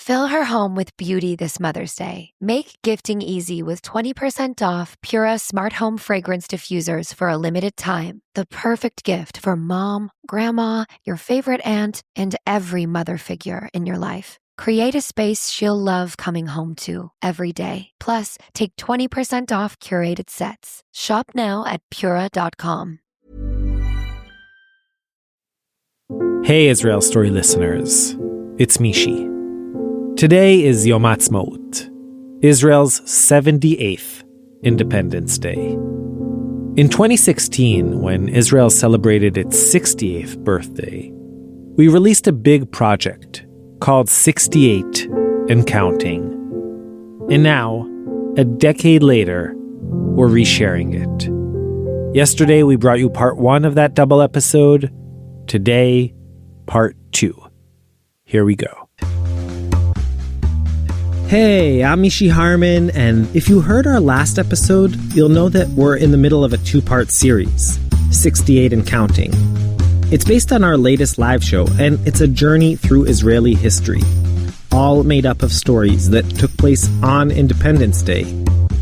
Fill her home with beauty this Mother's Day. Make gifting easy with 20% off Pura Smart Home Fragrance Diffusers for a limited time. The perfect gift for mom, grandma, your favorite aunt, and every mother figure in your life. Create a space she'll love coming home to every day. Plus, take 20% off curated sets. Shop now at Pura.com. Hey, Israel Story listeners. It's Mishi. Today is Yom Ha'atzmaut, Israel's 78th Independence Day. In 2016, when Israel celebrated its 68th birthday, we released a big project called 68 and Counting. And now, a decade later, we're resharing it. Yesterday, we brought you part 1 of that double episode. Today, part 2. Here we go. Hey, I'm Mishi Harman, and if you heard our last episode, you'll know that we're in the middle of a 2-part series, 68 and Counting. It's based on our latest live show, and it's a journey through Israeli history, all made up of stories that took place on Independence Day,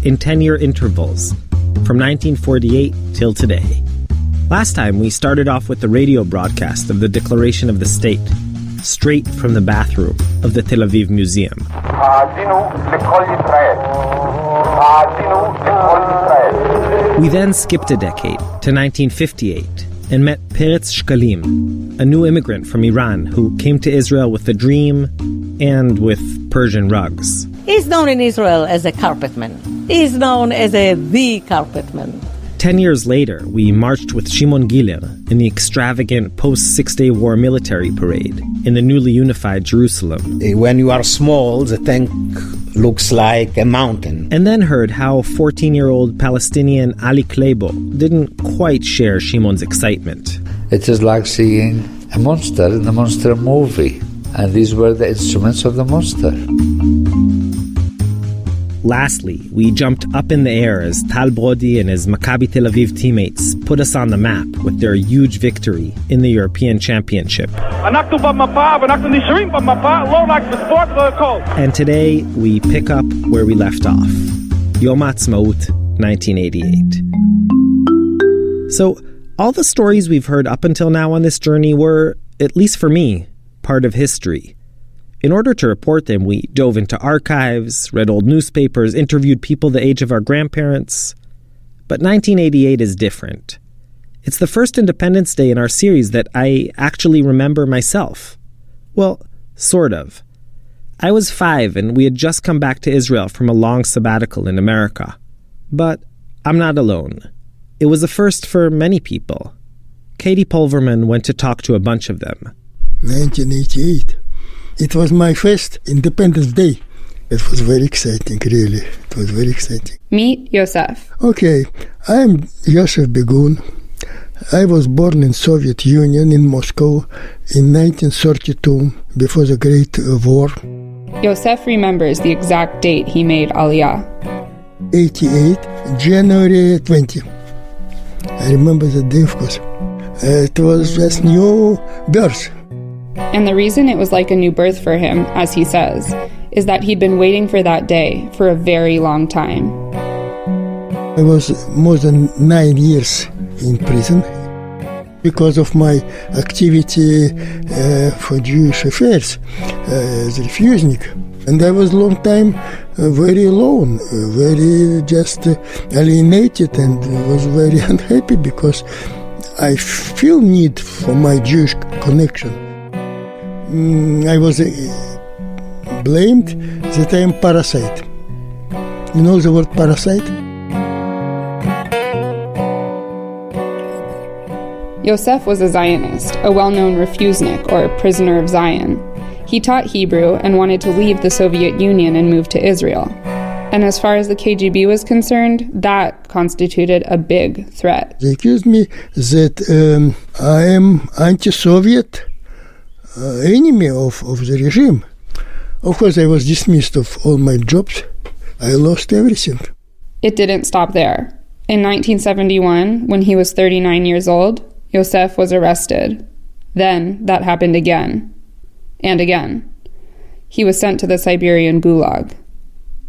in 10-year intervals, from 1948 till today. Last time, we started off with the radio broadcast of the Declaration of the State, straight from the bathroom of the Tel Aviv Museum. We then skipped a decade to 1958 and met Peretz Shkalim, a new immigrant from Iran who came to Israel with a dream and with Persian rugs. He's known in Israel as a carpetman. He's known as the carpetman. 10 years later, we marched with Shimon Giller in the extravagant post-Six-Day War military parade in the newly unified Jerusalem. When you are small, the tank looks like a mountain. And then heard how 14-year-old Palestinian Ali Kleibo didn't quite share Shimon's excitement. It is like seeing a monster in the monster movie. And these were the instruments of the monster. Lastly, we jumped up in the air as Tal Brody and his Maccabi Tel Aviv teammates put us on the map with their huge victory in the European Championship. And today, we pick up where we left off. Yom Ha'atzmaut, 1988. So, all the stories we've heard up until now on this journey were, at least for me, part of history. In order to report them, we dove into archives, read old newspapers, interviewed people the age of our grandparents. But 1988 is different. It's the first Independence Day in our series that I actually remember myself. Well, sort of. I was 5 and we had just come back to Israel from a long sabbatical in America. But I'm not alone. It was a first for many people. Katie Pulverman went to talk to a bunch of them. 1988. It was my first Independence Day. It was very exciting, really. It was very exciting. Meet Yosef. Okay, I'm Yosef Begun. I was born in Soviet Union in Moscow in 1932, before the Great War. Yosef remembers the exact date he made Aliyah. 88, January 20. I remember the day, of course. It was just new birth. And the reason it was like a new birth for him, as he says, is that he'd been waiting for that day for a very long time. I was more than 9 years in prison because of my activity for Jewish affairs as a refusnik. And I was long time very alone, very just alienated, and was very unhappy because I feel need for my Jewish connection. I was blamed that I am parasite. You know the word parasite? Yosef was a Zionist, a well-known refusnik, or prisoner of Zion. He taught Hebrew and wanted to leave the Soviet Union and move to Israel. And as far as the KGB was concerned, that constituted a big threat. They accused me that I am anti-Soviet enemy of the regime. Of course, I was dismissed of all my jobs. I lost everything. It didn't stop there. In 1971, when he was 39 years old, Yosef was arrested. Then that happened again. And again. He was sent to the Siberian Gulag.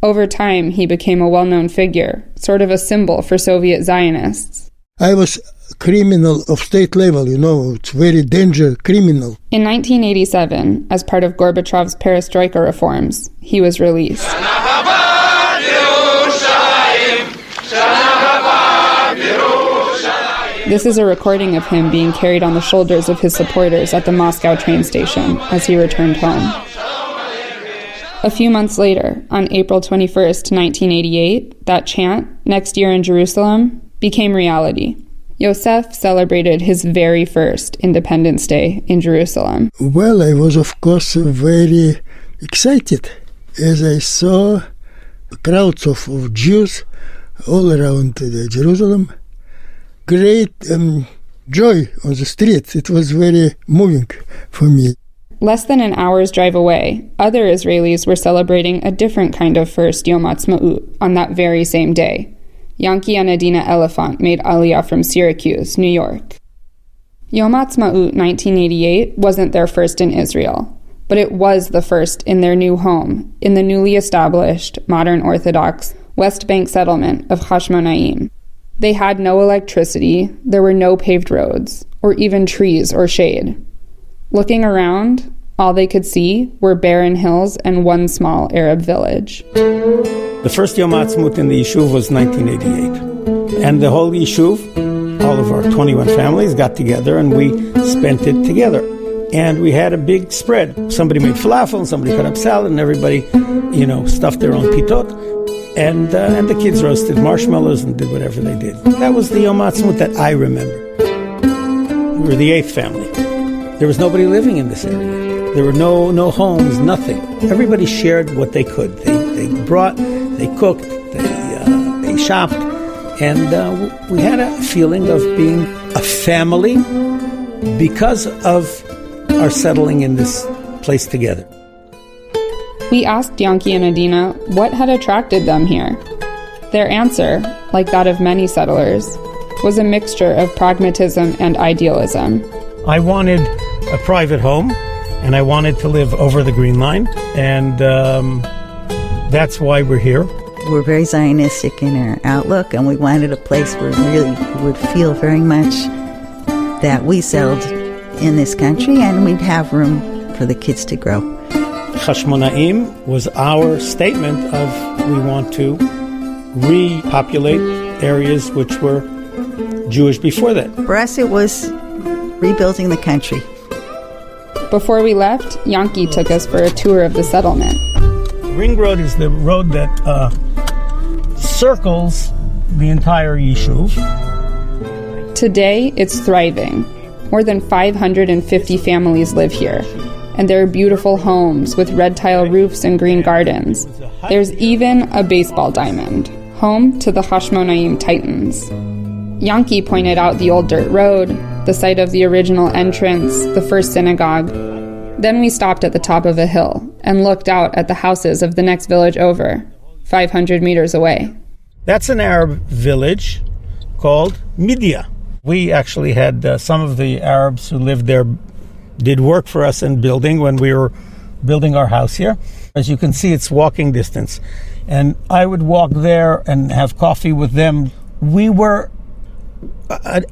Over time, he became a well-known figure, sort of a symbol for Soviet Zionists. I was criminal of state level, it's very dangerous criminal. In 1987, as part of Gorbachev's perestroika reforms, he was released. This is a recording of him being carried on the shoulders of his supporters at the Moscow train station as he returned home. A few months later, on April 21st, 1988, that chant, "Next Year in Jerusalem," became reality. Yosef celebrated his very first Independence Day in Jerusalem. Well, I was, of course, very excited as I saw crowds of Jews all around Jerusalem. Great joy on the streets. It was very moving for me. Less than an hour's drive away, other Israelis were celebrating a different kind of first Yom Ha'atzmaut on that very same day. Yanki and Adina Elephant made Aliyah from Syracuse, New York. Yom Ha'atzmaut 1988 wasn't their first in Israel, but it was the first in their new home, in the newly established, modern Orthodox West Bank settlement of Hashmonaim. They had no electricity, there were no paved roads, or even trees or shade. Looking around, all they could see were barren hills and one small Arab village. The first Yom Ha'atzmaut in the Yishuv was 1988. And the whole Yishuv, all of our 21 families got together and we spent it together. And we had a big spread. Somebody made falafel, and somebody cut up salad, and everybody, stuffed their own pitot. And the kids roasted marshmallows and did whatever they did. That was the Yom Ha'atzmaut that I remember. We were the 8th family. There was nobody living in this area. There were no homes, nothing. Everybody shared what they could. They brought, they cooked, they shopped, and we had a feeling of being a family because of our settling in this place together. We asked Yanki and Adina what had attracted them here. Their answer, like that of many settlers, was a mixture of pragmatism and idealism. I wanted a private home, and I wanted to live over the Green Line, and that's why we're here. We're very Zionistic in our outlook, and we wanted a place where we really would feel very much that we settled in this country, and we'd have room for the kids to grow. Hashmonaim was our statement of we want to repopulate areas which were Jewish before that. For us, it was rebuilding the country. Before we left, Yanki took us for a tour of the settlement. Ring Road is the road that circles the entire Yishuv. Today, it's thriving. More than 550 families live here, and there are beautiful homes with red tile roofs and green gardens. There's even a baseball diamond, home to the Hashmonaim Titans. Yanki pointed out the old dirt road, the site of the original entrance, the first synagogue. Then we stopped at the top of a hill and looked out at the houses of the next village over, 500 meters away. That's an Arab village called Midia. We actually had some of the Arabs who lived there did work for us in building when we were building our house here. As you can see, it's walking distance. And I would walk there and have coffee with them. We were,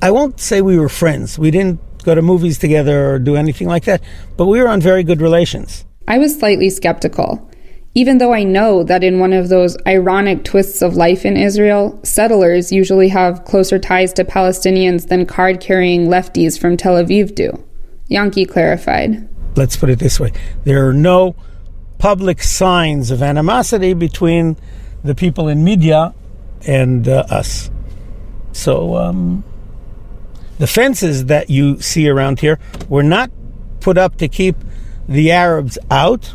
I won't say we were friends. We didn't go to movies together or do anything like that, but we were on very good relations. I was slightly skeptical, even though I know that in one of those ironic twists of life in Israel, settlers usually have closer ties to Palestinians than card-carrying lefties from Tel Aviv do. Yanki clarified. Let's put it this way. There are no public signs of animosity between the people in Midia and us. So the fences that you see around here were not put up to keep the Arabs out,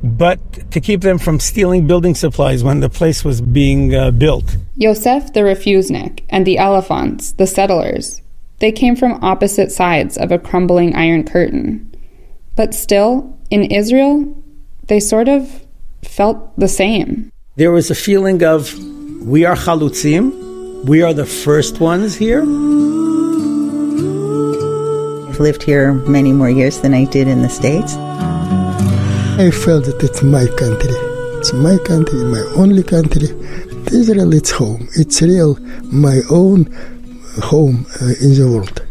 but to keep them from stealing building supplies when the place was being built. Yosef the Refusnik and the Elephants, the settlers, they came from opposite sides of a crumbling iron curtain. But still, in Israel, they sort of felt the same. There was a feeling of, we are chalutzim, we are the first ones here. I've lived here many more years than I did in the States. I felt that it's my country. It's my country, my only country. Israel, it's home. It's real, my own home in the world.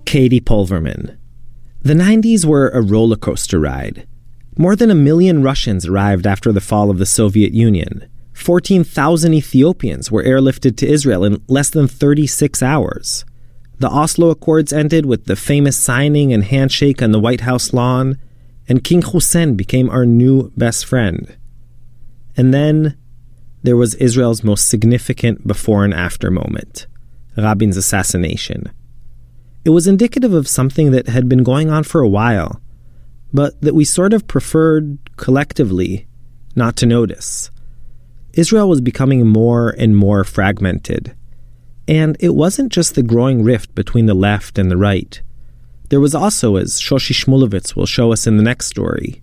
Katie Pulverman. The 90s were a roller coaster ride. More than 1 million Russians arrived after the fall of the Soviet Union. 14,000 Ethiopians were airlifted to Israel in less than 36 hours. The Oslo Accords ended with the famous signing and handshake on the White House lawn, and King Hussein became our new best friend. And then there was Israel's most significant before and after moment, Rabin's assassination. It was indicative of something that had been going on for a while, but that we sort of preferred, collectively, not to notice. Israel was becoming more and more fragmented. And it wasn't just the growing rift between the left and the right. There was also, as Shoshi Shmulevitz will show us in the next story,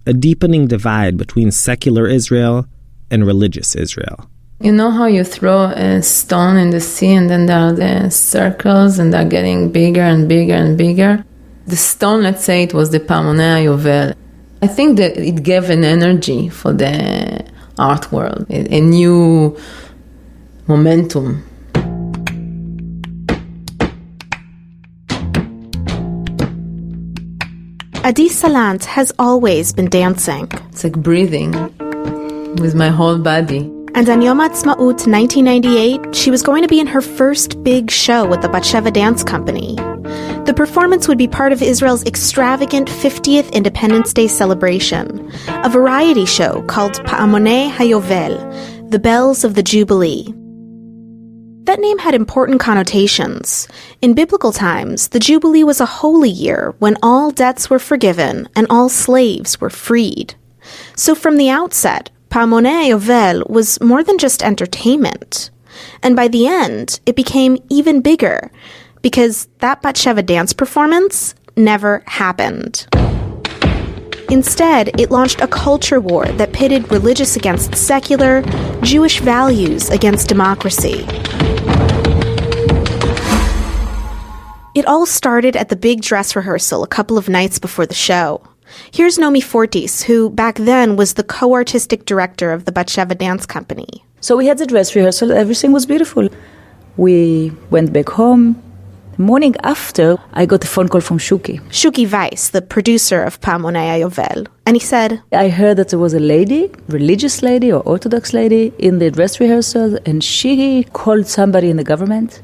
a deepening divide between secular Israel and religious Israel. You know how you throw a stone in the sea and then there are the circles and they're getting bigger and bigger and bigger? The stone, let's say it was the Pamonei Yovel. I think that it gave an energy for the art world, a new momentum. Adi Salant has always been dancing. It's like breathing with my whole body. And on Yom Ha'atzmaut 1998, she was going to be in her first big show with the Batsheva Dance Company. The performance would be part of Israel's extravagant 50th Independence Day celebration, a variety show called Pa'amonei HaYovel, the Bells of the Jubilee. That name had important connotations. In biblical times, the Jubilee was a holy year when all debts were forgiven and all slaves were freed. So from the outset, Pa'amonei HaYovel was more than just entertainment. And by the end, it became even bigger, because that Batsheva dance performance never happened. Instead, it launched a culture war that pitted religious against secular, Jewish values against democracy. It all started at the big dress rehearsal a couple of nights before the show. Here's Nomi Fortis, who back then was the co-artistic director of the Batsheva Dance Company. So we had the dress rehearsal, everything was beautiful. We went back home. The morning after, I got a phone call from Shuki Weiss, the producer of Pa'amonei HaYovel. And he said, I heard that there was a lady, religious lady or Orthodox lady, in the dress rehearsal, and she called somebody in the government.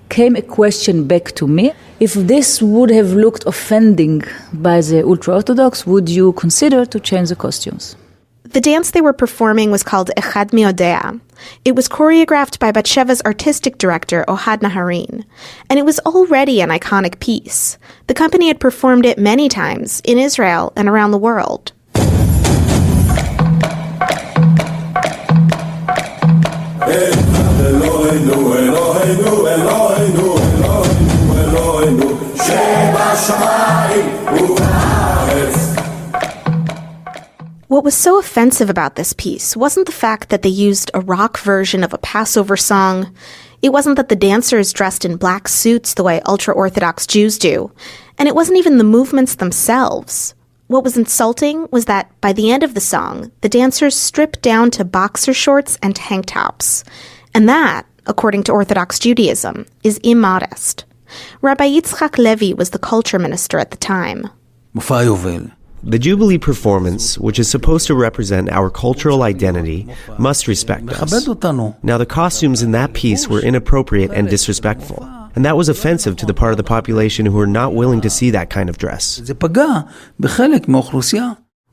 Came a question back to me. If this would have looked offending by the ultra-Orthodox, would you consider to change the costumes? The dance they were performing was called Echad Mi Yodea. It was choreographed by Batsheva's artistic director, Ohad Naharin, and it was already an iconic piece. The company had performed it many times in Israel and around the world. What was so offensive about this piece wasn't the fact that they used a rock version of a Passover song. It wasn't that the dancers dressed in black suits the way ultra-Orthodox Jews do. And it wasn't even the movements themselves. What was insulting was that by the end of the song, the dancers stripped down to boxer shorts and tank tops. And that, according to Orthodox Judaism, is immodest. Rabbi Yitzchak Levi was the culture minister at the time. The Jubilee performance, which is supposed to represent our cultural identity, must respect us. Now, the costumes in that piece were inappropriate and disrespectful, and that was offensive to the part of the population who were not willing to see that kind of dress.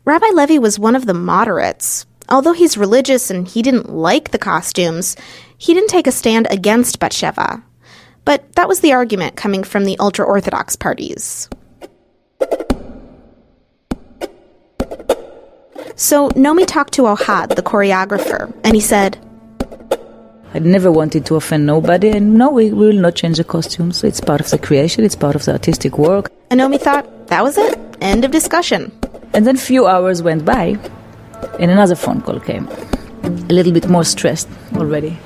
Rabbi Levi was one of the moderates. Although he's religious and he didn't like the costumes, he didn't take a stand against Batsheva. But that was the argument coming from the ultra-Orthodox parties. So Nomi talked to Ohad, the choreographer, and he said, I never wanted to offend nobody, and no, we will not change the costumes. It's part of the creation, it's part of the artistic work. And Naomi thought, that was it. End of discussion. And then a few hours went by, and another phone call came. A little bit more stressed already.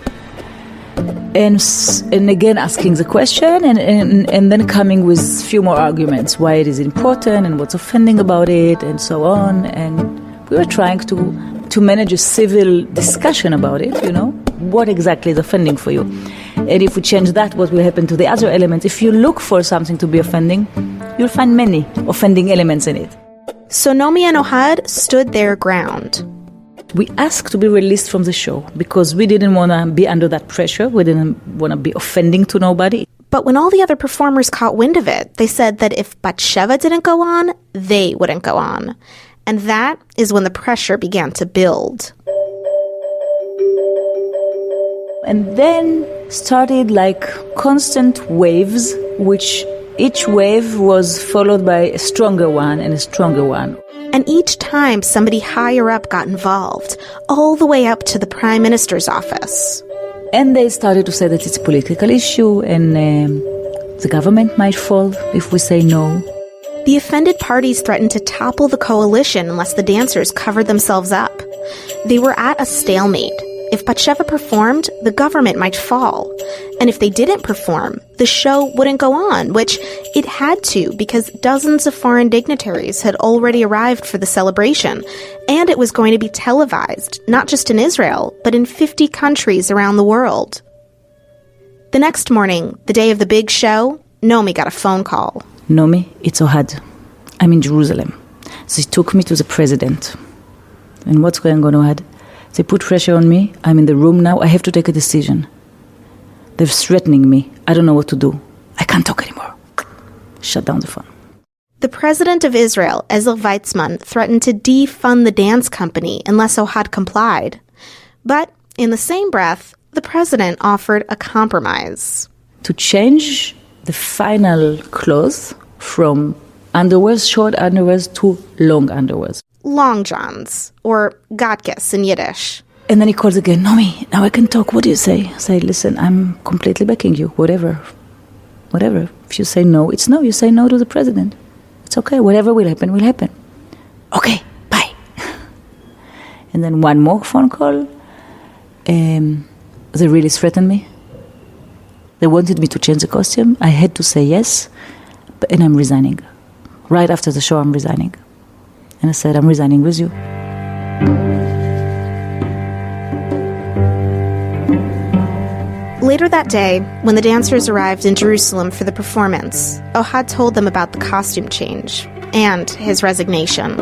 And again asking the question, and then coming with a few more arguments, why it is important, and what's offending about it, and so on. And we were trying to manage a civil discussion about it, what exactly is offending for you. And if we change that, what will happen to the other elements? If you look for something to be offending, you'll find many offending elements in it. So Naomi and Ohad stood their ground. We asked to be released from the show because we didn't want to be under that pressure. We didn't want to be offending to nobody. But when all the other performers caught wind of it, they said that if Batsheva didn't go on, they wouldn't go on. And that is when the pressure began to build. And then started like constant waves, which each wave was followed by a stronger one and a stronger one. And each time somebody higher up got involved, all the way up to the Prime Minister's office. And they started to say that it's a political issue and the government might fall if we say no. The offended parties threatened to topple the coalition unless the dancers covered themselves up. They were at a stalemate. If Batsheva performed, the government might fall. And if they didn't perform, the show wouldn't go on, which it had to because dozens of foreign dignitaries had already arrived for the celebration. And it was going to be televised, not just in Israel, but in 50 countries around the world. The next morning, the day of the big show, Naomi got a phone call. Naomi, it's Ohad. I'm in Jerusalem. They took me to the president. And what's going on, Ohad? They put pressure on me. I'm in the room now. I have to take a decision. They're threatening me. I don't know what to do. I can't talk anymore. Shut down the phone. The president of Israel, Ezer Weizmann, threatened to defund the dance company unless Ohad complied. But in the same breath, the president offered a compromise. To change the final clothes from underwears, short underwears, to long underwears. Long johns, or gatkes in Yiddish. And then he calls again, Naomi, now I can talk. What do you say? I say, listen, I'm completely backing you. Whatever. If you say no, it's no. You say no to the president. It's okay. Whatever will happen, will happen. Okay, bye. And then one more phone call. They really threatened me. They wanted me to change the costume. I had to say yes, and I'm resigning. Right after the show, I'm resigning. And I said, I'm resigning with you. Later that day, when the dancers arrived in Jerusalem for the performance, Ohad told them about the costume change and his resignation.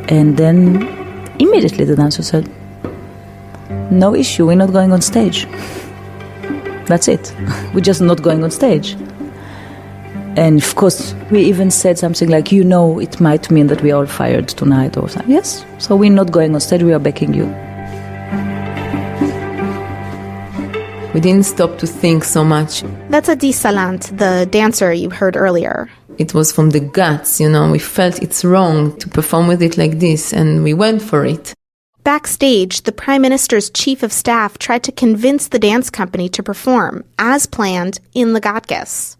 And then immediately the dancer said, no issue, we're not going on stage. That's it. We're just not going on stage. And of course, we even said something like, it might mean that we are all fired tonight or something. Yes, so we're not going on stage, we are backing you. We didn't stop to think so much. That's Adi Salant, the dancer you heard earlier. It was from the guts, we felt it's wrong to perform with it like this, and we went for it. Backstage, the Prime Minister's chief of staff tried to convince the dance company to perform, as planned, in the gatkes.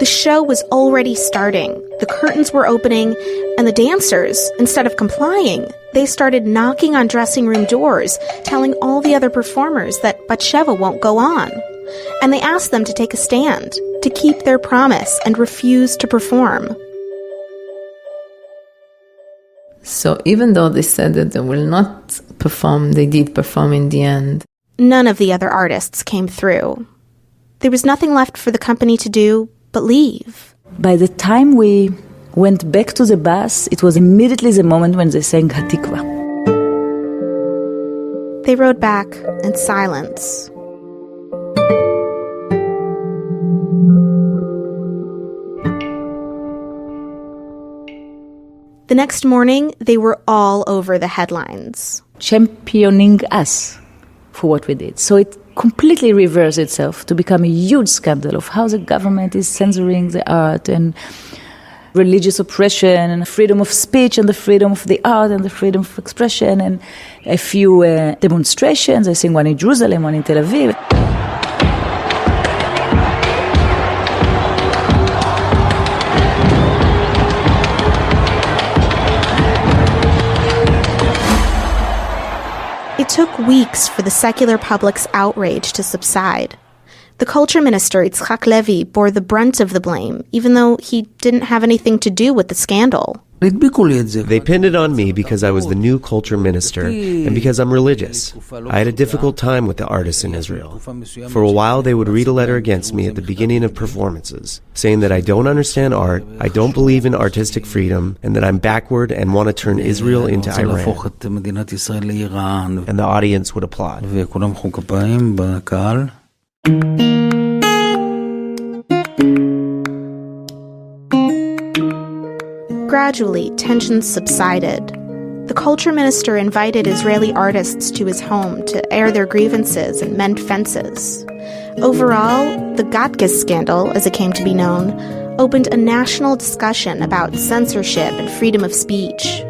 The show was already starting. The curtains were opening, and the dancers, instead of complying, they started knocking on dressing room doors, telling all the other performers that Batsheva won't go on. And they asked them to take a stand, to keep their promise and refuse to perform. So even though they said that they will not perform, they did perform in the end. None of the other artists came through. There was nothing left for the company to do but leave. By the time we went back to the bus, it was immediately the moment when they sang Hatikva. They rode back in silence. The next morning, they were all over the headlines. Championing us for what we did. So it completely reversed itself to become a huge scandal of how the government is censoring the art and religious oppression and freedom of speech and the freedom of the art and the freedom of expression, and a few demonstrations. I think one in Jerusalem, one in Tel Aviv. It took weeks for the secular public's outrage to subside. The culture minister, Yitzhak Levy, bore the brunt of the blame, even though he didn't have anything to do with the scandal. They pinned it on me because I was the new culture minister and because I'm religious. I had a difficult time with the artists in Israel. For a while, they would read a letter against me at the beginning of performances, saying that I don't understand art, I don't believe in artistic freedom, and that I'm backward and want to turn Israel into Iran. And the audience would applaud. Gradually, tensions subsided. The culture minister invited Israeli artists to his home to air their grievances and mend fences. Overall, the Gatkes scandal, as it came to be known, opened a national discussion about censorship and freedom of speech.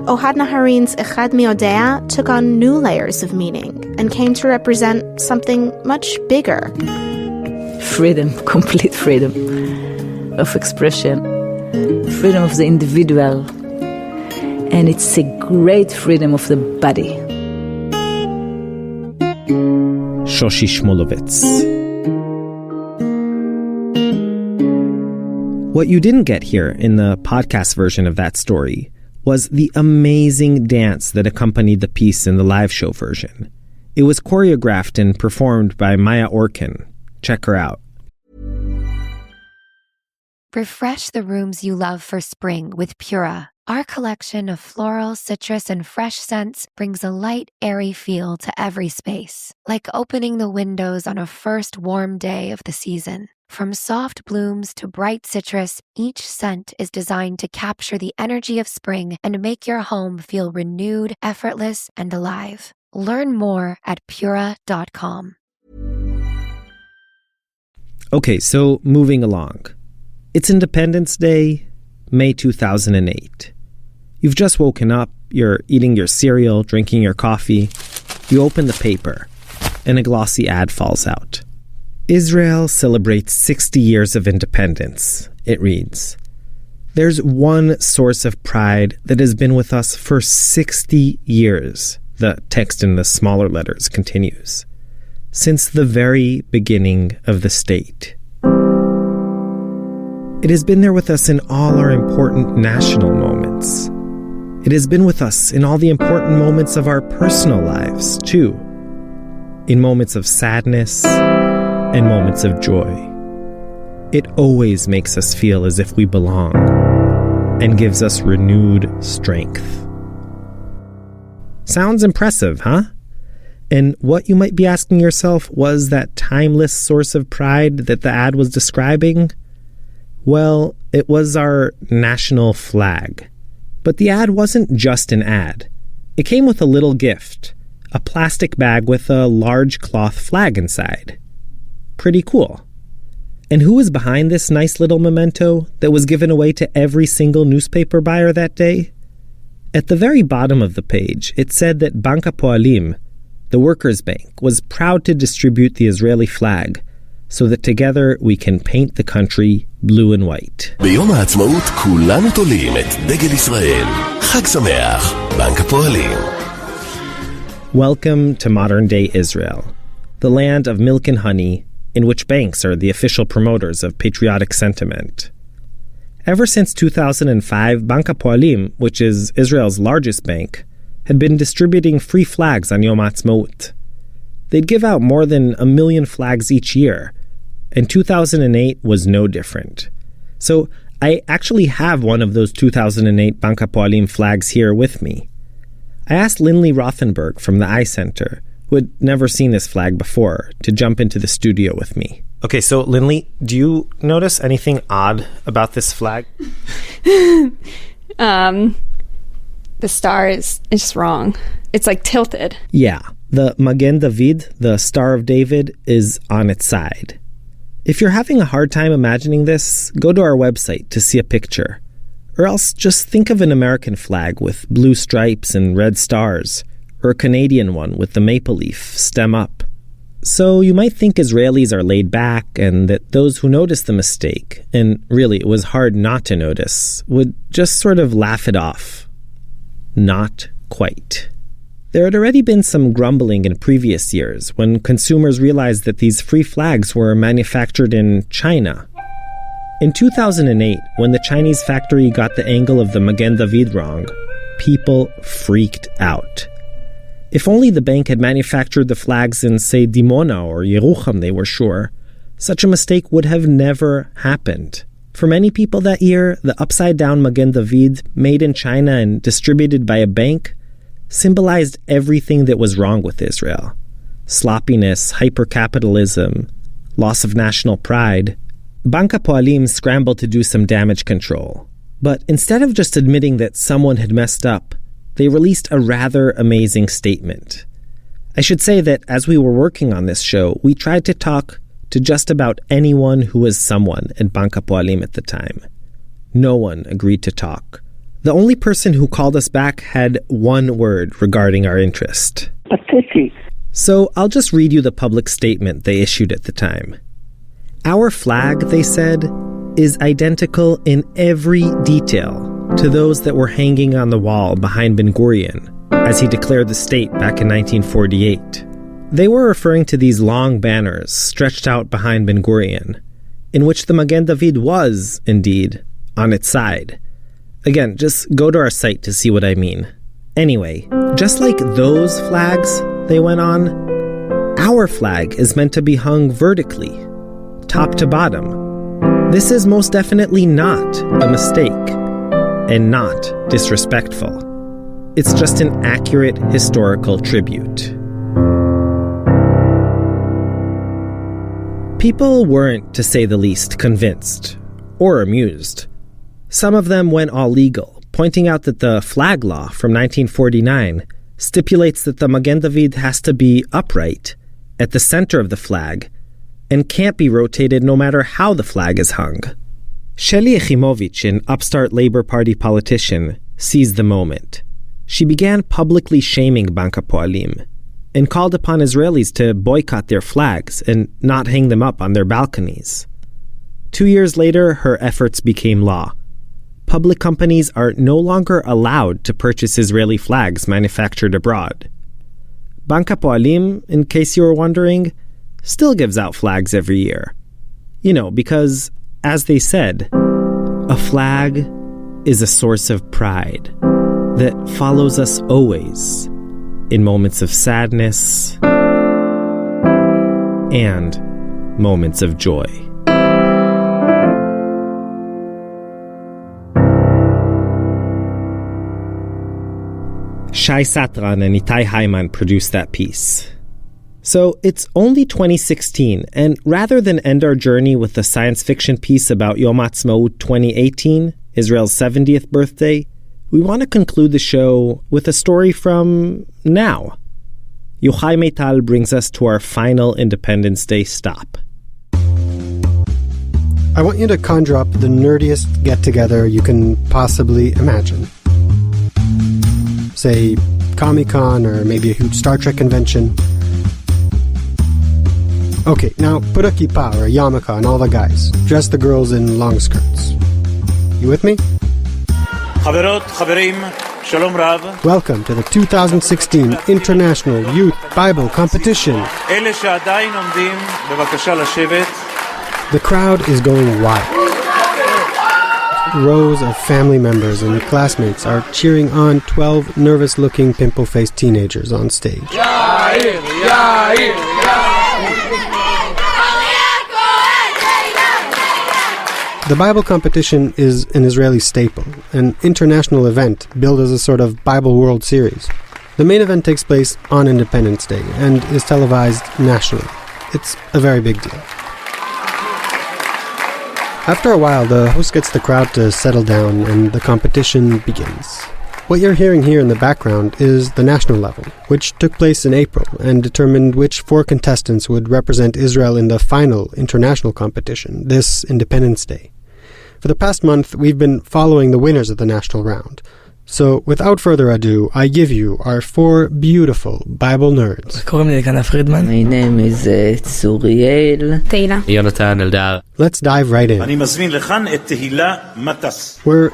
Ohad Naharin's Echad Mi Yodea took on new layers of meaning and came to represent something much bigger. Freedom, complete freedom of expression. Freedom of the individual, and it's a great freedom of the body. Shoshi Shmulevitz. What you didn't get here in the podcast version of that story was the amazing dance that accompanied the piece in the live show version. It was choreographed and performed by Maya Orkin. Check her out. Refresh the rooms you love for spring with Pura. Our collection of floral, citrus, and fresh scents brings a light, airy feel to every space, like opening the windows on a first warm day of the season. From soft blooms to bright citrus, each scent is designed to capture the energy of spring and make your home feel renewed, effortless, and alive. Learn more at Pura.com. Okay, so moving along. It's Independence Day, May 2008. You've just woken up, you're eating your cereal, drinking your coffee. You open the paper, and a glossy ad falls out. Israel celebrates 60 years of independence, it reads. There's one source of pride that has been with us for 60 years, the text in the smaller letters continues. Since the very beginning of the state. It has been there with us in all our important national moments. It has been with us in all the important moments of our personal lives, too. In moments of sadness and moments of joy. It always makes us feel as if we belong and gives us renewed strength. Sounds impressive, huh? And what you might be asking yourself was that timeless source of pride that the ad was describing? Well, it was our national flag. But the ad wasn't just an ad. It came with a little gift, a plastic bag with a large cloth flag inside. Pretty cool. And who was behind this nice little memento that was given away to every single newspaper buyer that day? At the very bottom of the page, it said that Bank HaPoalim, the workers' bank, was proud to distribute the Israeli flag, so that together we can paint the country blue and white. ביום העצמאות כולנו תולים את דגל ישראל. חג שמח, בנק הפועלים. Welcome to modern-day Israel, the land of milk and honey, in which banks are the official promoters of patriotic sentiment. Ever since 2005, Bank HaPoalim, which is Israel's largest bank, had been distributing free flags on Yom HaAtzmaut. They'd give out more than 1 million flags each year, and 2008 was no different. So I actually have one of those 2008 Bank HaPoalim flags here with me. I asked Lindley Rothenberg from the Eye Center, who had never seen this flag before, to jump into the studio with me. Okay, so Lindley, do you notice anything odd about this flag? The star is just wrong. It's like tilted. Yeah, the Magen David, the Star of David, is on its side. If you're having a hard time imagining this, go to our website to see a picture. Or else just think of an American flag with blue stripes and red stars, or a Canadian one with the maple leaf stem up. So you might think Israelis are laid back and that those who notice the mistake, and really it was hard not to notice, would just sort of laugh it off. Not quite. There had already been some grumbling in previous years when consumers realized that these free flags were manufactured in China. In 2008, when the Chinese factory got the angle of the Magen David wrong, people freaked out. If only the bank had manufactured the flags in, say, Dimona or Yerucham, they were sure, such a mistake would have never happened. For many people that year, the upside-down Magen David, made in China and distributed by a bank, symbolized everything that was wrong with Israel. Sloppiness, hyper-capitalism, loss of national pride. Bank Hapoalim scrambled to do some damage control. But instead of just admitting that someone had messed up, they released a rather amazing statement. I should say that as we were working on this show, we tried to talk to just about anyone who was someone at Bank Hapoalim at the time. No one agreed to talk. The only person who called us back had one word regarding our interest. Pathetic. So I'll just read you the public statement they issued at the time. Our flag, they said, is identical in every detail to those that were hanging on the wall behind Ben Gurion, as he declared the state back in 1948. They were referring to these long banners stretched out behind Ben Gurion, in which the Magen David was, indeed, on its side. Again, just go to our site to see what I mean. Anyway, just like those flags, they went on, our flag is meant to be hung vertically, top to bottom. This is most definitely not a mistake, and not disrespectful. It's just an accurate historical tribute. People weren't, to say the least, convinced or amused. Some of them went all legal, pointing out that the flag law from 1949 stipulates that the Magen David has to be upright at the center of the flag and can't be rotated no matter how the flag is hung. Sheli Yachimovich, an upstart Labour Party politician, seized the moment. She began publicly shaming Bank Hapoalim and called upon Israelis to boycott their flags and not hang them up on their balconies. 2 years later, her efforts became law. Public companies are no longer allowed to purchase Israeli flags manufactured abroad. Bank Hapoalim, in case you were wondering, still gives out flags every year. You know, because, as they said, a flag is a source of pride that follows us always in moments of sadness and moments of joy. Shai Satran and Itai Hyman produced that piece. So it's only 2016, and rather than end our journey with a science fiction piece about Yom Ha'atzmaut 2018, Israel's 70th birthday, we want to conclude the show with a story from now. Yochai Meital brings us to our final Independence Day stop. I want you to conjure up the nerdiest get-together you can possibly imagine. Say, Comic-Con or maybe a huge Star Trek convention. Okay, now put a kippah or a yarmulke on all the guys. Dress the girls in long skirts. You with me? Welcome to the 2016 International Youth Bible Competition. The crowd is going wild. Rows of family members and classmates are cheering on 12 nervous-looking, pimple-faced teenagers on stage. The Bible competition is an Israeli staple, an international event billed as a sort of Bible World Series. The main event takes place on Independence Day and is televised nationally. It's a very big deal. After a while, the host gets the crowd to settle down and the competition begins. What you're hearing here in the background is the national level, which took place in April and determined which 4 contestants would represent Israel in the final international competition, this Independence Day. For the past month, we've been following the winners of the national round. So, without further ado, I give you our 4 beautiful Bible nerds. My name is Tzuriel. Tehila. Yonatan Eldar. Let's dive right in. We're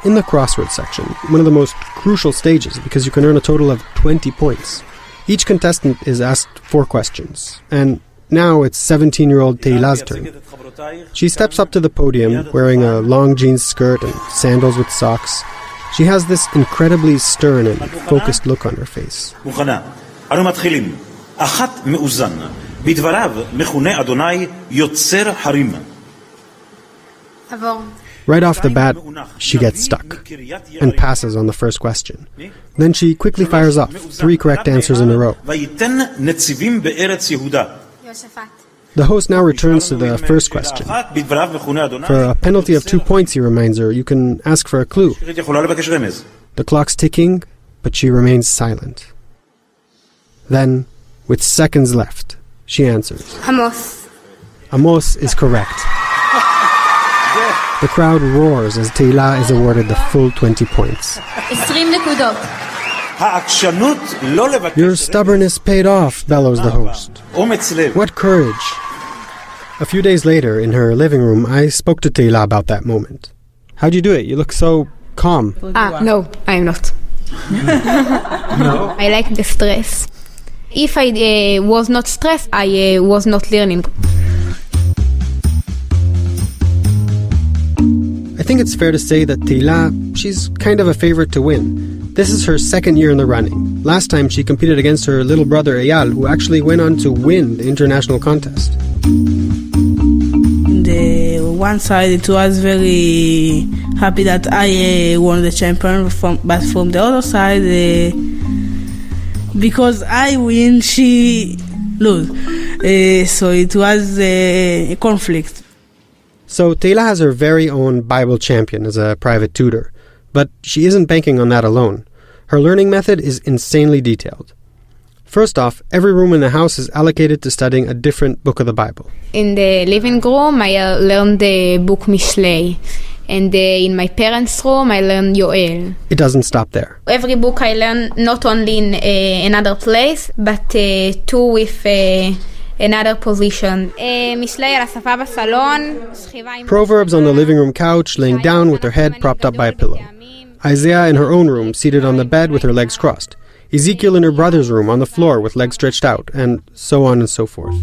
in the crossword section, one of the most crucial stages because you can earn a total of 20 points. Each contestant is asked 4 questions, and now it's 17-year-old Tehila's turn. She steps up to the podium wearing a long jeans skirt and sandals with socks. She has this incredibly stern and focused look on her face. אנו מתחילים. אחת מאוזן. בדבריו מכונה אדוני יוצר הרים. Right off the bat, she gets stuck and passes on the first question. Then she quickly fires off 3 correct answers in a row. ויתן נציבים בארץ יהודה. The host now returns to the first question. For a penalty of 2 points, he reminds her, you can ask for a clue. The clock's ticking, but she remains silent. Then, with seconds left, she answers. Amos. Amos is correct. The crowd roars as Tehila is awarded the full 20 points. 20 נקודות. Your stubbornness paid off, bellows the host. What courage! A few days later, in her living room, I spoke to Tehila about that moment. How'd you do it? You look so calm. No, I'm not. No? I like the stress. If I was not stressed, I was not learning. I think it's fair to say that Tehila, she's kind of a favorite to win. This is her 2nd year in the running. Last time she competed against her little brother Eyal, who actually went on to win the international contest. The one side it was very happy that I won the champion, but from the other side, because I win, she lose. So it was a conflict. So Tehila has her very own Bible champion as a private tutor. But she isn't banking on that alone. Her learning method is insanely detailed. First off, every room in the house is allocated to studying a different book of the Bible. In the living room, I learned the book Mishlei. And in my parents' room, I learned Yoel. It doesn't stop there. Every book I learn not only in another place, but too with another position. Proverbs on the living room couch, laying down with her head propped up by a pillow. Isaiah in her own room, seated on the bed with her legs crossed. Ezekiel in her brother's room on the floor with legs stretched out, and so on and so forth.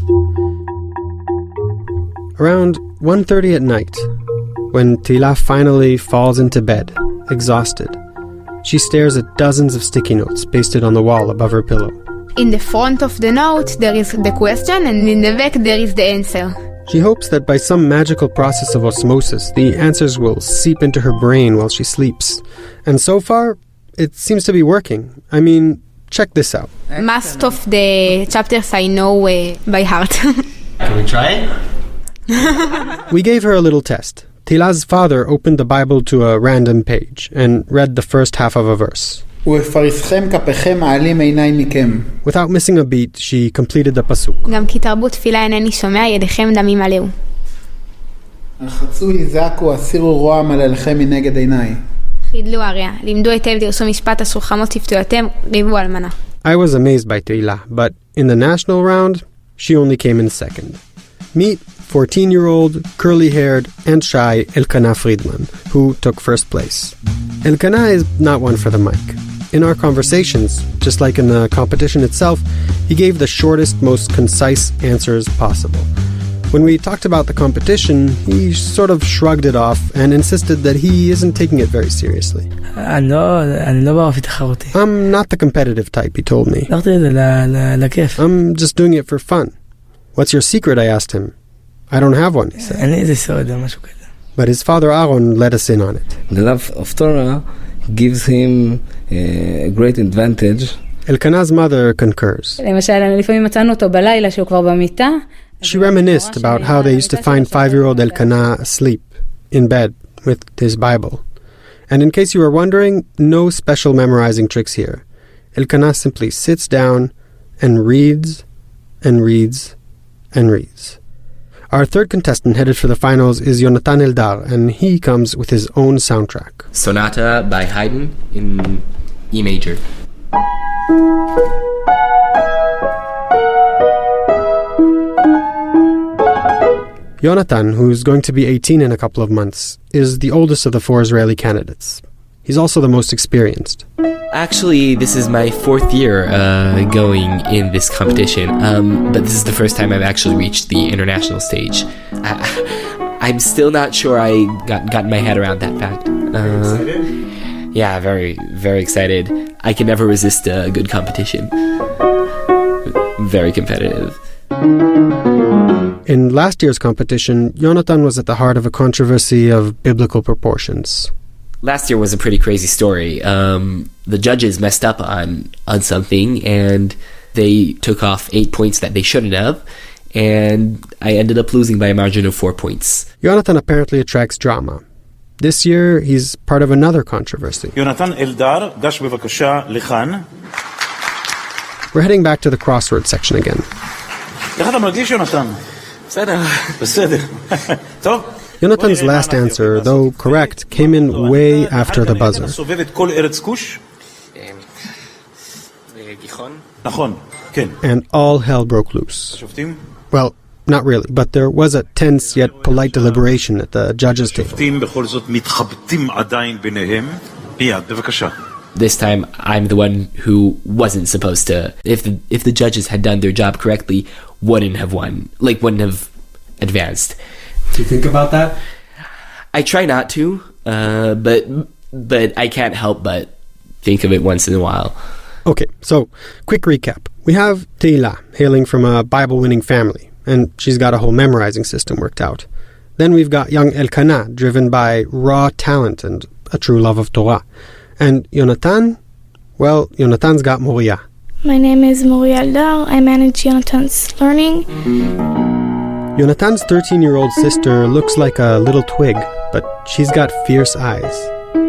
Around 1:30 at night, when Tehila finally falls into bed, exhausted, she stares at dozens of sticky notes pasted on the wall above her pillow. In the front of the note, there is the question, and in the back, there is the answer. She hopes that by some magical process of osmosis, the answers will seep into her brain while she sleeps. And so far, it seems to be working. I mean, check this out. Most of the chapters I know by heart. Can we try it? We gave her a little test. Tehila's father opened the Bible to a random page and read the first half of a verse. Without missing a beat, she completed the pasuk. גם כי תרבו תפילה אינני שומע, ידיכם דמים מלאו. חידלו הרע, לימדו היטב דרשו משפט אסור חמות שפטויותיהם, ריבו אלמנה. I was amazed by Tehila, but in the national round, she only came in second. Meet 14-year-old, curly-haired, and shy Elkanah Friedman, who took first place. Elkanah is not one for the mic. In our conversations, just like in the competition itself, he gave the shortest, most concise answers possible. When we talked about the competition, he sort of shrugged it off and insisted that he isn't taking it very seriously. I'm not the competitive type, he told me. I'm just doing it for fun. What's your secret, I asked him. I don't have one, he said. But his father Aaron let us in on it. The love of Torah gives him a great advantage. Elkanah's mother concurs. She reminisced about how they used to find 5-year-old Elkanah asleep, in bed, with his Bible. And in case you were wondering, no special memorizing tricks here. Elkanah simply sits down and reads and reads and reads. Our third contestant headed for the finals is Yonatan Eldar, and he comes with his own soundtrack. Sonata by Haydn in E major. Yonatan, who's going to be 18 in a couple of months, is the oldest of the 4 Israeli candidates. He's also the most experienced. Actually, this is my 4th year going in this competition, but this is the first time I've actually reached the international stage. I'm still not sure I got my head around that fact. Excited? Yeah, very, very excited. I can never resist a good competition. Very competitive. In last year's competition, Yonatan was at the heart of a controversy of biblical proportions. Last year was a pretty crazy story. The judges messed up on something, and they took off 8 points that they shouldn't have, and I ended up losing by a margin of 4 points. Yonatan apparently attracts drama. This year, he's part of another controversy. Yonatan Eldar, גש בבקשה לכאן. We're heading back to the crossword section again. איך אתה מרגיש, יונתן? בסדר. בסדר. טוב. Yonatan's last answer, though correct, came in way after the buzzer. And all hell broke loose. Well, not really, but there was a tense yet polite deliberation at the judges' table. This time, I'm the one who wasn't supposed to. If the judges had done their job correctly, wouldn't have won. Wouldn't have advanced. Do you think about that? I try not to, but I can't help but think of it once in a while. Okay, so, quick recap. We have Tehillah, hailing from a Bible-winning family, and she's got a whole memorizing system worked out. Then we've got young Elkanah, driven by raw talent and a true love of Torah. And Yonatan? Well, Yonatan's got Moriah. My name is Moriah Eldar. I manage Yonatan's learning. Yonatan's 13-year-old sister looks like a little twig, but she's got fierce eyes.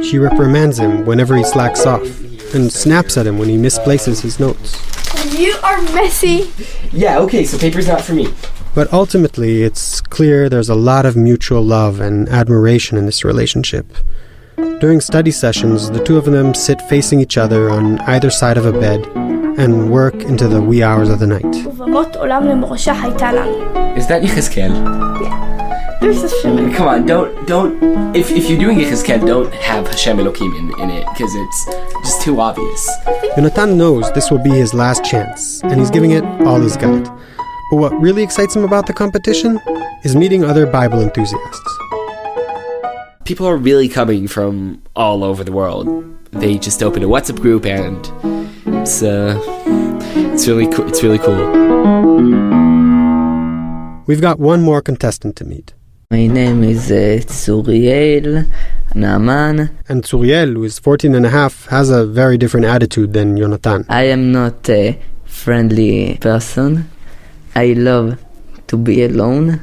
She reprimands him whenever he slacks off, and snaps at him when he misplaces his notes. You are messy. Yeah, okay, so paper's not for me. But ultimately, it's clear there's a lot of mutual love and admiration in this relationship. During study sessions, the two of them sit facing each other on either side of a bed and work into the wee hours of the night. Is that Yechezkel? Yeah. There's Hashem. Come on, don't. If you're doing Yechezkel, don't have Hashem Elohim in it, because it's just too obvious. Yonatan knows this will be his last chance, and he's giving it all he's got. But what really excites him about the competition is meeting other Bible enthusiasts. People are really coming from all over the world. They just opened a WhatsApp group, and it's really cool. We've got one more contestant to meet. My name is Tzuriel Naaman. And Tzuriel, who is 14 and a half, has a very different attitude than Yonatan. I am not a friendly person. I love to be alone.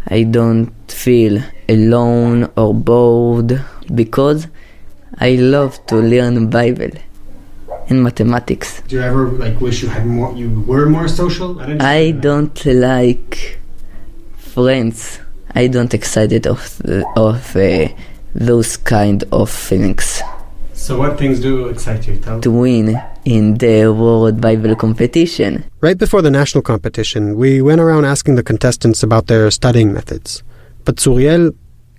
I don't feel alone or bored because I love to learn Bible and mathematics. Do you ever wish you were more social? I don't like friends. I don't excited of those kind of feelings. So what things do excite you? To win in the World Bible Competition. Right before the national competition, we went around asking the contestants about their studying methods. But Tzuriel,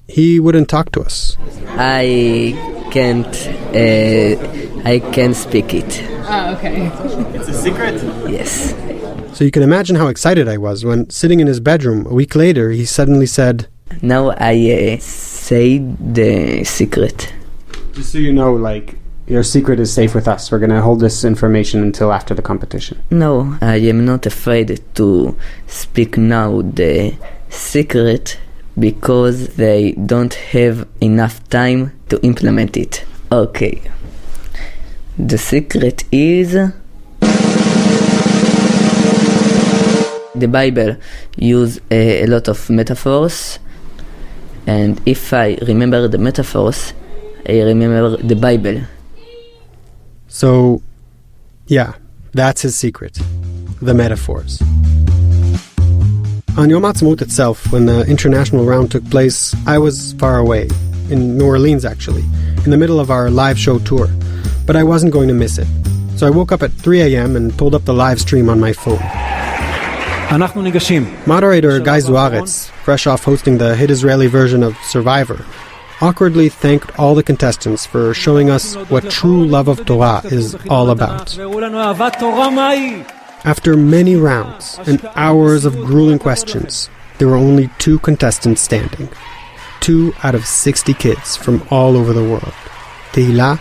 he wouldn't talk to us. I can't speak it. Oh, okay. It's a secret? Yes. So you can imagine how excited I was when, sitting in his bedroom, a week later, he suddenly said, Now I say the secret. Just so you know, your secret is safe with us. We're going to hold this information until after the competition. No, I am not afraid to speak now the secret because they don't have enough time to implement it. Okay. The secret is the Bible use a lot of metaphors, and if I remember the metaphors, I remember the Bible. So, yeah, that's his secret. The metaphors. On Yom Ha'atzmaut itself, when the international round took place, I was far away, in New Orleans actually, in the middle of our live show tour, but I wasn't going to miss it. So I woke up at 3 a.m. and pulled up the live stream on my phone. Moderator Guy Zuaretz, fresh off hosting the hit Israeli version of Survivor, awkwardly thanked all the contestants for showing us what true love of Torah is all about. After many rounds and hours of grueling questions, there were only 2 contestants standing. 2 out of 60 kids from all over the world, Tehila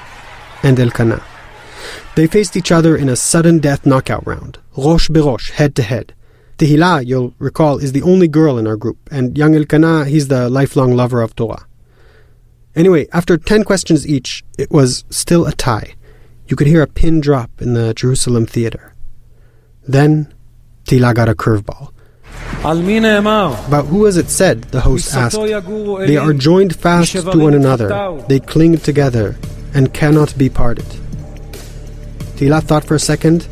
and Elkanah. They faced each other in a sudden death knockout round, rosh berosh, head to head. Tehila, you'll recall, is the only girl in our group, and young Elkanah, he's the lifelong lover of Torah. Anyway, after 10 questions each, it was still a tie. You could hear a pin drop in the Jerusalem theater. Then, Tehila got a curveball. About who was it said, the host asked. They are joined fast to one another. They cling together and cannot be parted. Tehila thought for a second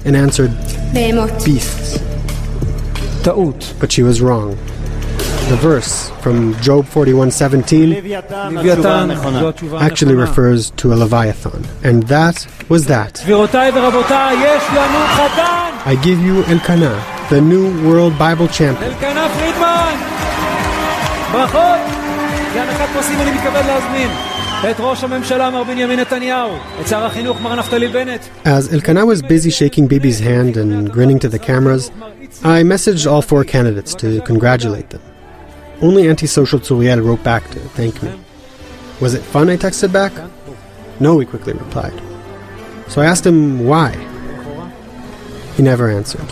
and answered, beasts. But she was wrong. The verse from Job 41:17 actually refers to a Leviathan. And that was that. I give you Elkanah, the new world Bible champion. Elkanah Friedman! ברכות! להענקת פרסים אני מתכבד להזמין את ראש הממשלה מר בנימין נתניהו, את שר החינוך מר נפתלי בנט. As Elkanah was busy shaking Bibi's hand and grinning to the cameras, I messaged all 4 candidates to congratulate them. Only antisocial Tzuriel wrote back to thank me. Was it fun, I texted back? No, he quickly replied. So I asked him why. He never answered.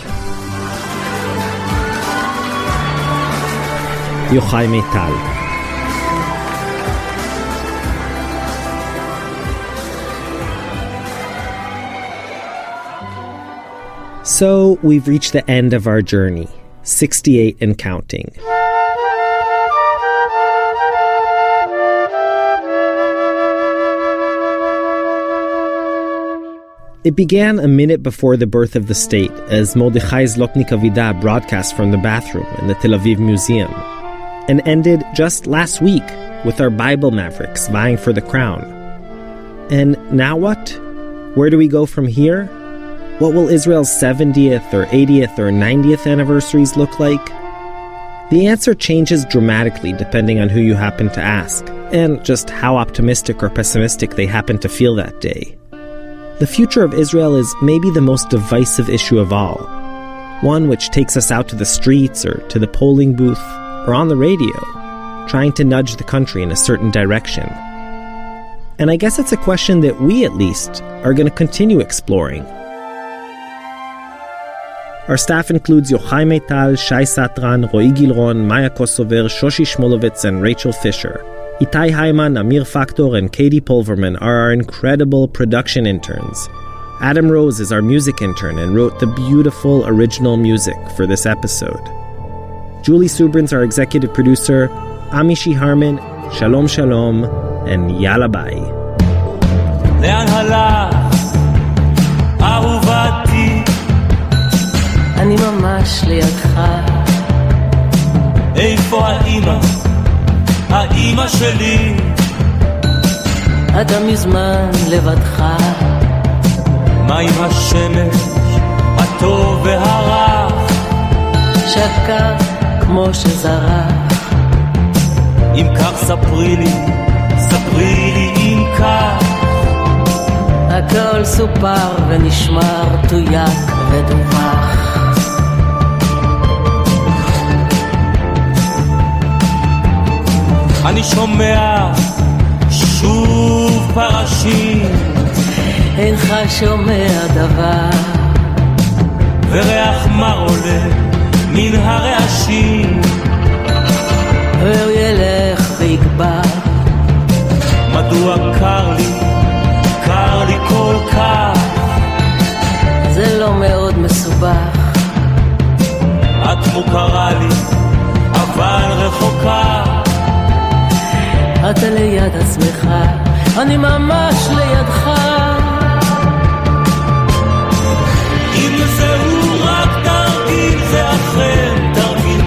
Yochai Meital. So we've reached the end of our journey, 68 and counting. It began a minute before the birth of the state, as Mordechai Zlotnik Avida broadcast from the bathroom in the Tel Aviv Museum, and ended just last week with our Bible Mavericks vying for the crown. And now what? Where do we go from here? What will Israel's 70th or 80th or 90th anniversaries look like? The answer changes dramatically depending on who you happen to ask, and just how optimistic or pessimistic they happen to feel that day. The future of Israel is maybe the most divisive issue of all, one which takes us out to the streets or to the polling booth or on the radio, trying to nudge the country in a certain direction. And I guess it's a question that we, at least, are going to continue exploring. Our staff includes Yochai Meital, Shai Satran, Roy Gilron, Maya Kosover, Shoshi Shmulevitz, and Rachel Fisher. Itai Haiman, Amir Factor, and Katie Pulverman are our incredible production interns. Adam Rose is our music intern and wrote the beautiful original music for this episode. Julie Subrin's our executive producer, Amishi Harman, Shalom Shalom, and Yalla Bye. לאן הלך, אהובתי? אני ממש לידך. איפה האמא? האמא שלי. אתה מזמן לבדך. מה עם השמש, הטוב והרך? שקע כמו שזרח. אם כך ספרי לי אם כך. הכל סופר ונשמר תויק ודווח. אני שומע שוב פרשים, אינך שומע דבר, וריח מר עולה מן הרעשים, והוא ילך ויגבר. מדוע קר לי כל כך? זה לא מאוד מסובך, את מוכרה לי אבל רחוקה. אתה ליד עצמך, אני ממש לידך. אם זהו רק תרגיל, זה אכן תרגיל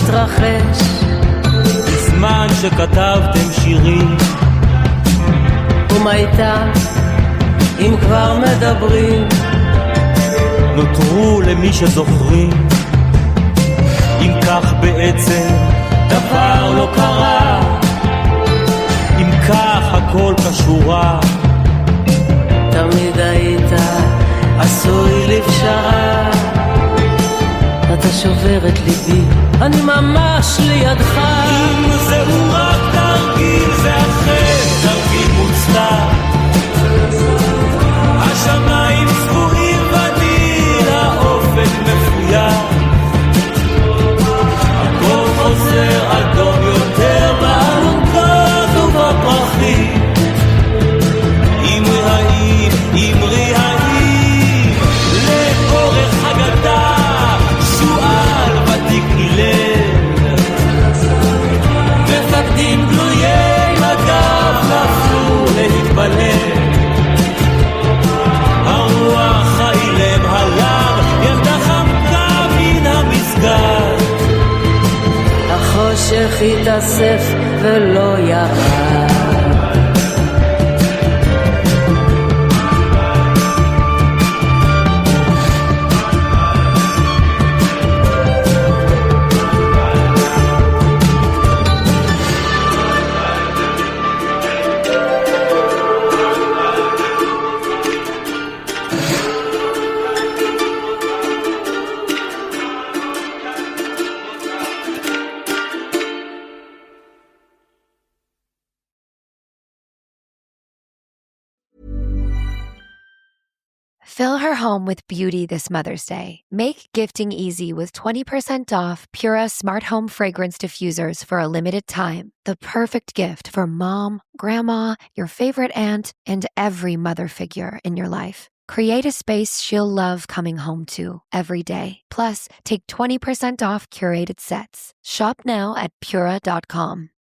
מתרחש בזמן שכתבתם שירים. ומה איתם אם כבר מדברים? נותרו למי שזוכרים. אם כך בעצם דבר לא קרה, אם כך הכל קשורה. תמיד היית עשוי לפשרה, אתה שובר את ליבי, אני ממש לידך. אם זהו רק תרגיל, זה אכן תרגיל מוצלח. השמיים צבועים ודיל, האופן מפויר. הכל חוזר אדום יותר באלונקות ובפרחים. אמרי האם, אמרי האם, לאורך הגדה שואל ותיק הלל. מפקדים גלויי מג"ב נפלו להתפלל. הרוח האילם הלם, ילדה חמקה מן המסגד. החושך התאסף ולא ירד. Fill her home with beauty this Mother's Day. Make gifting easy with 20% off Pura Smart Home Fragrance Diffusers for a limited time. The perfect gift for mom, grandma, your favorite aunt, and every mother figure in your life. Create a space she'll love coming home to every day. Plus, take 20% off curated sets. Shop now at Pura.com.